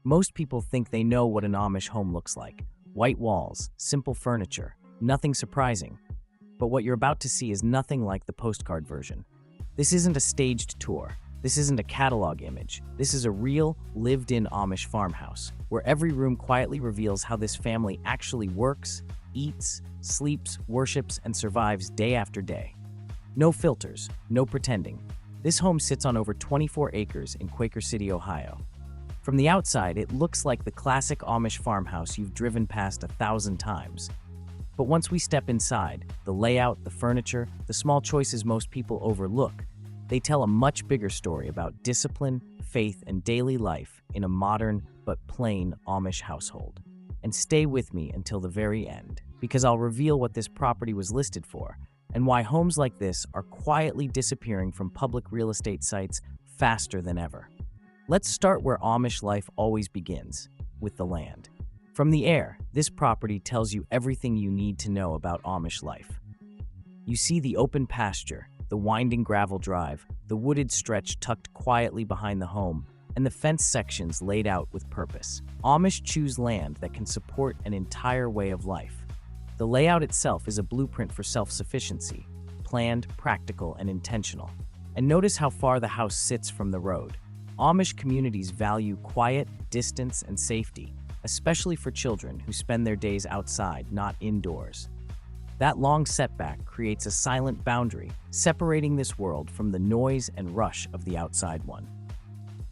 Most people think they know what an Amish home looks like. White walls, simple furniture, nothing surprising. But what you're about to see is nothing like the postcard version. This isn't a staged tour. This isn't a catalog image. This is a real, lived-in Amish farmhouse, where every room quietly reveals how this family actually works, eats, sleeps, worships, and survives day after day. No filters, no pretending. This home sits on over 24 acres in Quaker City, Ohio. From the outside, it looks like the classic Amish farmhouse you've driven past 1,000 times. But once we step inside, the layout, the furniture, the small choices most people overlook, they tell a much bigger story about discipline, faith, and daily life in a modern but plain Amish household. And stay with me until the very end, because I'll reveal what this property was listed for and why homes like this are quietly disappearing from public real estate sites faster than ever. Let's start where Amish life always begins, with the land. From the air, this property tells you everything you need to know about Amish life. You see the open pasture, the winding gravel drive, the wooded stretch tucked quietly behind the home, and the fence sections laid out with purpose. Amish choose land that can support an entire way of life. The layout itself is a blueprint for self-sufficiency, planned, practical, and intentional. And notice how far the house sits from the road. Amish communities value quiet, distance, and safety, especially for children who spend their days outside, not indoors. That long setback creates a silent boundary, separating this world from the noise and rush of the outside one.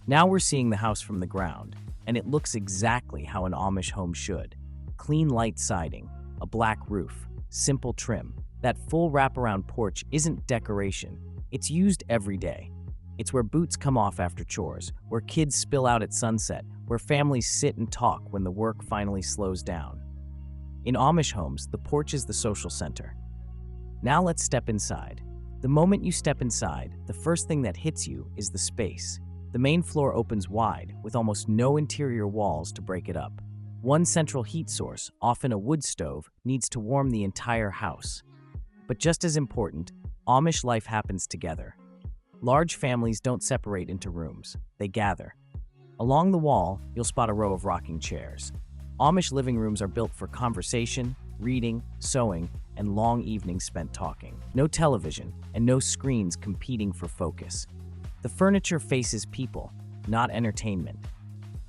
Now we're seeing the house from the ground, and it looks exactly how an Amish home should. Clean light siding, a black roof, simple trim. That full wraparound porch isn't decoration, it's used every day. It's where boots come off after chores, where kids spill out at sunset, where families sit and talk when the work finally slows down. In Amish homes, the porch is the social center. Now let's step inside. The moment you step inside, the first thing that hits you is the space. The main floor opens wide, with almost no interior walls to break it up. One central heat source, often a wood stove, needs to warm the entire house. But just as important, Amish life happens together. Large families don't separate into rooms, they gather. Along the wall, you'll spot a row of rocking chairs. Amish living rooms are built for conversation, reading, sewing, and long evenings spent talking. No television and no screens competing for focus. The furniture faces people, not entertainment.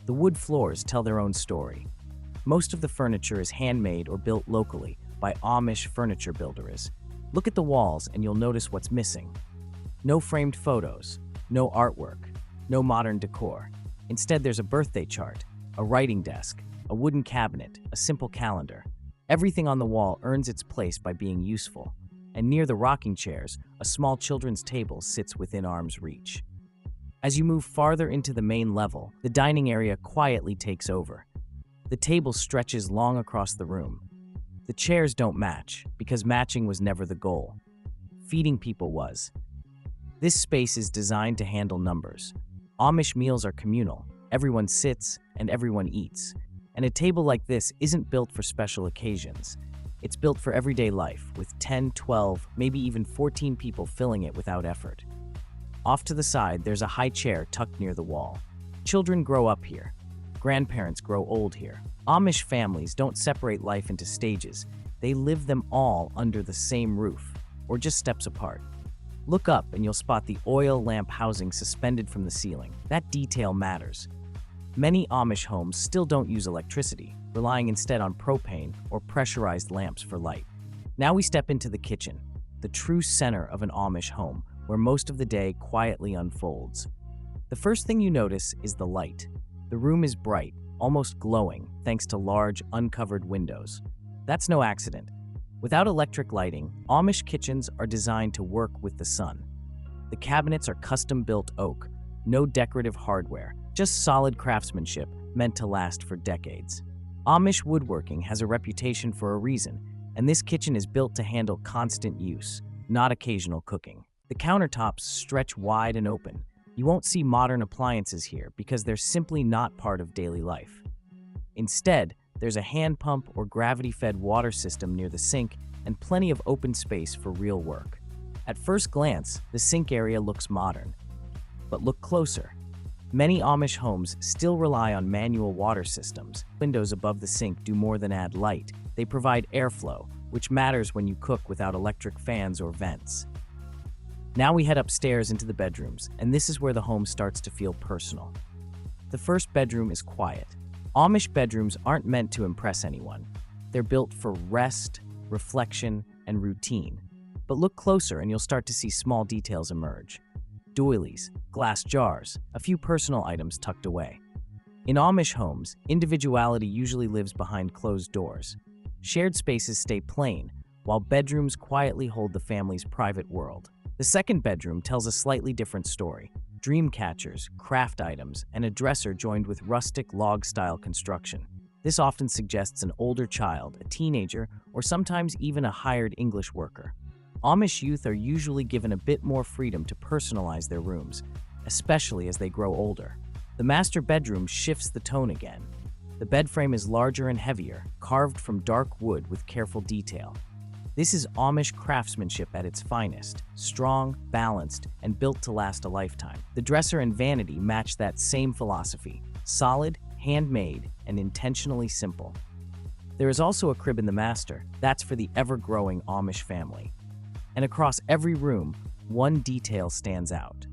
The wood floors tell their own story. Most of the furniture is handmade or built locally by Amish furniture builders. Look at the walls and you'll notice what's missing. No framed photos, no artwork, no modern decor. Instead, there's a birthday chart, a writing desk, a wooden cabinet, a simple calendar. Everything on the wall earns its place by being useful. And near the rocking chairs, a small children's table sits within arm's reach. As you move farther into the main level, the dining area quietly takes over. The table stretches long across the room. The chairs don't match, because matching was never the goal. Feeding people was. This space is designed to handle numbers. Amish meals are communal. Everyone sits and everyone eats. And a table like this isn't built for special occasions. It's built for everyday life, with 10, 12, maybe even 14 people filling it without effort. Off to the side, there's a high chair tucked near the wall. Children grow up here. Grandparents grow old here. Amish families don't separate life into stages. They live them all under the same roof, or just steps apart. Look up and you'll spot the oil lamp housing suspended from the ceiling. That detail matters. Many Amish homes still don't use electricity, relying instead on propane or pressurized lamps for light. Now we step into the kitchen, the true center of an Amish home, where most of the day quietly unfolds. The first thing you notice is the light. The room is bright, almost glowing, thanks to large, uncovered windows. That's no accident. Without electric lighting, Amish kitchens are designed to work with the sun. The cabinets are custom-built oak, no decorative hardware, just solid craftsmanship meant to last for decades. Amish woodworking has a reputation for a reason, and this kitchen is built to handle constant use, not occasional cooking. The countertops stretch wide and open. You won't see modern appliances here because they're simply not part of daily life. Instead, there's a hand pump or gravity-fed water system near the sink and plenty of open space for real work. At first glance, the sink area looks modern. But look closer. Many Amish homes still rely on manual water systems. Windows above the sink do more than add light. They provide airflow, which matters when you cook without electric fans or vents. Now we head upstairs into the bedrooms, and this is where the home starts to feel personal. The first bedroom is quiet. Amish bedrooms aren't meant to impress anyone. They're built for rest, reflection, and routine. But look closer and you'll start to see small details emerge. Doilies, glass jars, a few personal items tucked away. In Amish homes, individuality usually lives behind closed doors. Shared spaces stay plain, while bedrooms quietly hold the family's private world. The second bedroom tells a slightly different story. Dream catchers, craft items, and a dresser joined with rustic log-style construction. This often suggests an older child, a teenager, or sometimes even a hired English worker. Amish youth are usually given a bit more freedom to personalize their rooms, especially as they grow older. The master bedroom shifts the tone again. The bed frame is larger and heavier, carved from dark wood with careful detail. This is Amish craftsmanship at its finest, strong, balanced, and built to last a lifetime. The dresser and vanity match that same philosophy, solid, handmade, and intentionally simple. There is also a crib in the master. That's for the ever-growing Amish family. And across every room, one detail stands out.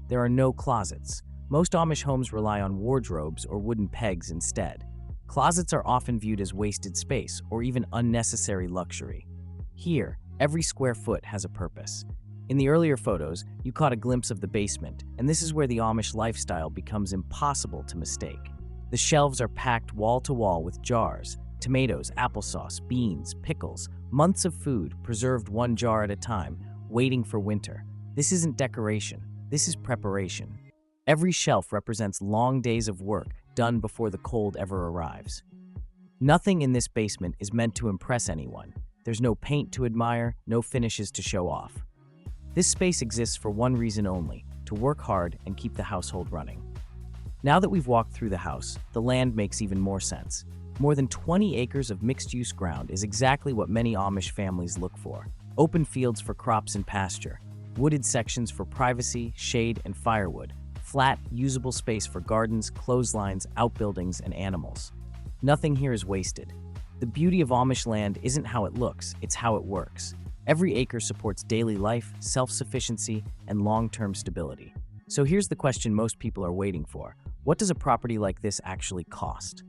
There are no closets. Most Amish homes rely on wardrobes or wooden pegs instead. Closets are often viewed as wasted space or even unnecessary luxury. Here, every square foot has a purpose. In the earlier photos, you caught a glimpse of the basement, and this is where the Amish lifestyle becomes impossible to mistake. The shelves are packed wall to wall with jars, tomatoes, applesauce, beans, pickles, months of food preserved one jar at a time, waiting for winter. This isn't decoration, this is preparation. Every shelf represents long days of work done before the cold ever arrives. Nothing in this basement is meant to impress anyone. There's no paint to admire, no finishes to show off. This space exists for one reason only, to work hard and keep the household running. Now that we've walked through the house, the land makes even more sense. More than 20 acres of mixed-use ground is exactly what many Amish families look for. Open fields for crops and pasture, wooded sections for privacy, shade, and firewood, flat, usable space for gardens, clotheslines, outbuildings, and animals. Nothing here is wasted. The beauty of Amish land isn't how it looks, it's how it works. Every acre supports daily life, self-sufficiency, and long-term stability. So here's the question most people are waiting for. What does a property like this actually cost?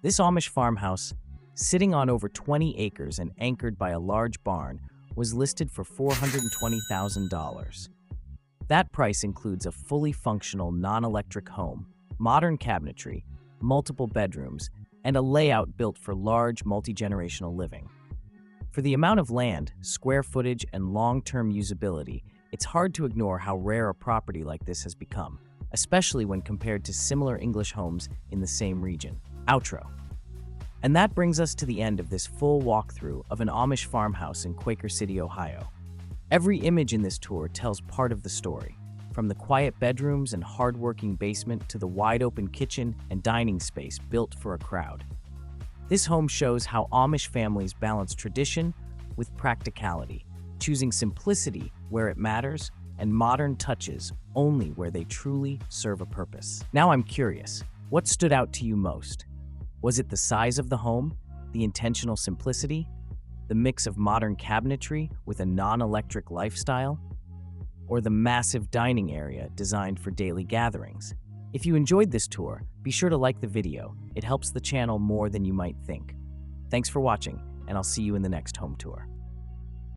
This Amish farmhouse, sitting on over 20 acres and anchored by a large barn, was listed for $420,000. That price includes a fully functional non-electric home, modern cabinetry, multiple bedrooms, and a layout built for large multi-generational living. For the amount of land, square footage, and long-term usability, it's hard to ignore how rare a property like this has become, especially when compared to similar English homes in the same region. Outro. And that brings us to the end of this full walkthrough of an Amish farmhouse in Quaker City, Ohio. Every image in this tour tells part of the story, from the quiet bedrooms and hardworking basement to the wide-open kitchen and dining space built for a crowd. This home shows how Amish families balance tradition with practicality, choosing simplicity where it matters and modern touches only where they truly serve a purpose. Now I'm curious, what stood out to you most? Was it the size of the home, the intentional simplicity, the mix of modern cabinetry with a non-electric lifestyle, or the massive dining area designed for daily gatherings? If you enjoyed this tour, be sure to like the video. It helps the channel more than you might think. Thanks for watching, and I'll see you in the next home tour.